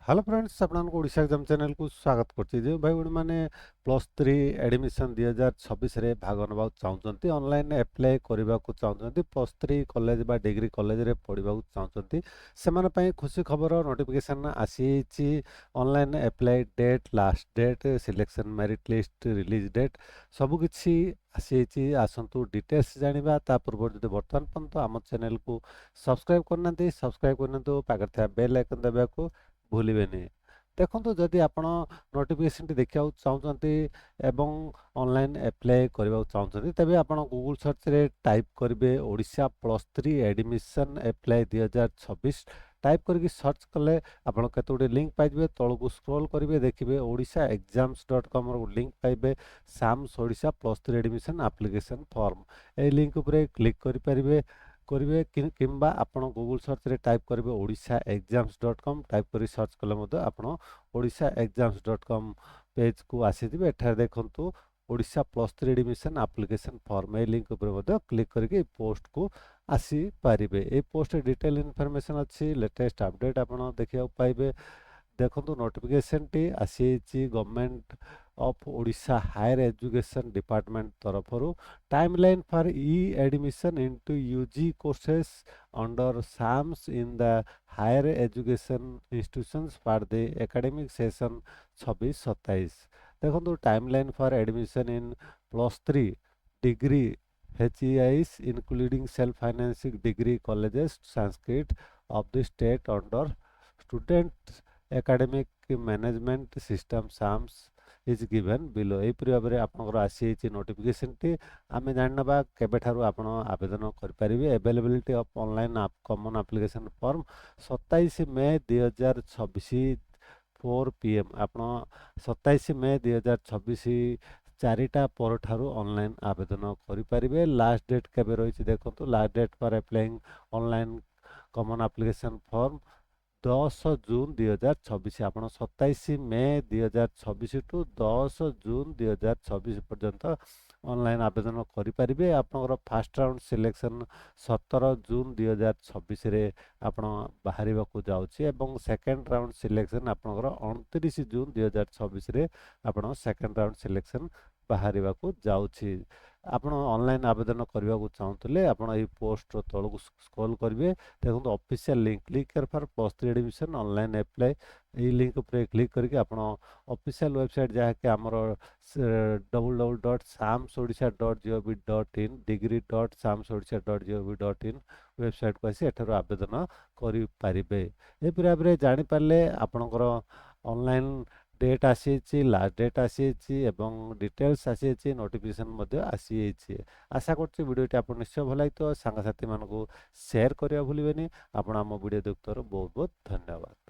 Hello friends आपको Odisha exam channel को स्वागत करछि जे भाई बहन माने +3 एडमिशन 2026 रे भाग नबा चाहउछंती ऑनलाइन अप्लाई करबा को चाहउछंती +3 कॉलेज बा डिग्री कॉलेज रे पढिबा को चाहउछंती से माने पई खुशी खबर नोटिफिकेशन आसीछि। Online apply date last date selection merit list release date सब किछि आसीछि। आसंतु डिटेल्स जानिबा ता पूर्व जदि वर्तमान पर्यंत आम चैनल को सब्सक्राइब करनांती सब्सक्राइब करनतो पाकर था बेल आइकन दबा को भूलिबेनी। देखो जदि आपण नोटिफिकेशन देखा चाहते एवं ऑनलाइन अप्लाई करबा चाहते तेबे आपण गूगल सर्च रे टाइप करेंगे ओडिशा +3 एडमिशन अप्लाई 2026 टाइप करके सर्च कले आपण केतोटे लिंक पाइबे तळकू स्क्रॉल करेंगे देखिए orishaexams.com लिंक पाइबे SAMS Odisha +3 admission application form ए लिंक उपरे क्लिक करेंगे किंबा आपण गूगल सर्च रे टाइप करेंगे orishaexams.com टाइप करी सर्च कले मते आपण orishaexams.com पेज को आसीथिबे। एठार देखंतु ओडिशा +3 एडमिशन एप्लिकेशन फॉर्म ए लिंक ऊपर मते क्लिक करके पोस्ट को आसी पारिबे। ए पोस्ट डिटेल इन्फॉर्मेशन अच्छी लेटेस्ट अपडेट आपण देखिया पाइबे। देखो नोटिफिकेशन टी आसी government of Odisha higher education department तरफरु timeline for e admission into UG courses under SAMS in the higher education institutions for the academic session 26-27। देखो timeline for admission in +3 degree HEIs including self financing degree colleges Sanskrit of the state under student academic management system SAMS is given below। एपरि भाव में आपनकर आसी notification T आमे जानबा केबे ठारू आपण आवेदन कर परिबे। Availability of online common application form 27 May 2026 4 PM आपण 27 मई 2026 चारिटा पर ठारू ऑनलाइन आवेदन करि परिबे। लास्ट डेट केबे रहिछि देखंतु last date for applying online common application form 10 June 2026। आपण 27 मई 2026 टू 10 जून 2026 पर्यंत ऑनलाइन आवेदन करि परिबे। आपनकर फर्स्ट राउंड सिलेक्शन 17 जून 2026 रे आपण बाहरिबा को जाउछि एवं सेकंड राउंड सिलेक्शन आपनकर 29 जून 2026 रे आपण सेकंड राउंड सिलेक्शन बाहरिबा को जाउछि। आपण ऑनलाइन आवेदन करबा को चाहतले आपण ए पोस्ट तळ को स्क्रॉल करिवे देखो ऑफिशियल लिंक क्लिक कर for +3 admission online apply A link ऊपर क्लिक करके आपण ऑफिशियल वेबसाइट जहा के हमर www.samsodisha.gov.in degree.samsodisha.gov.in वेबसाइट को आसी एठारो आवेदन करि पारिबे। ए भाव में जानि पारले आपनकर ऑनलाइन डेट आसी लास्ट डेट आसी एवं डिटेल्स आसी नोटिफिकेशन मध्य आसी। आशा करछि वीडियोटी आपन निश्चय भल लागितो सांग साथी मानको शेयर करिया भूलिबेनी। आपण हम वीडियो देखतरो बहुत बहुत धन्यवाद।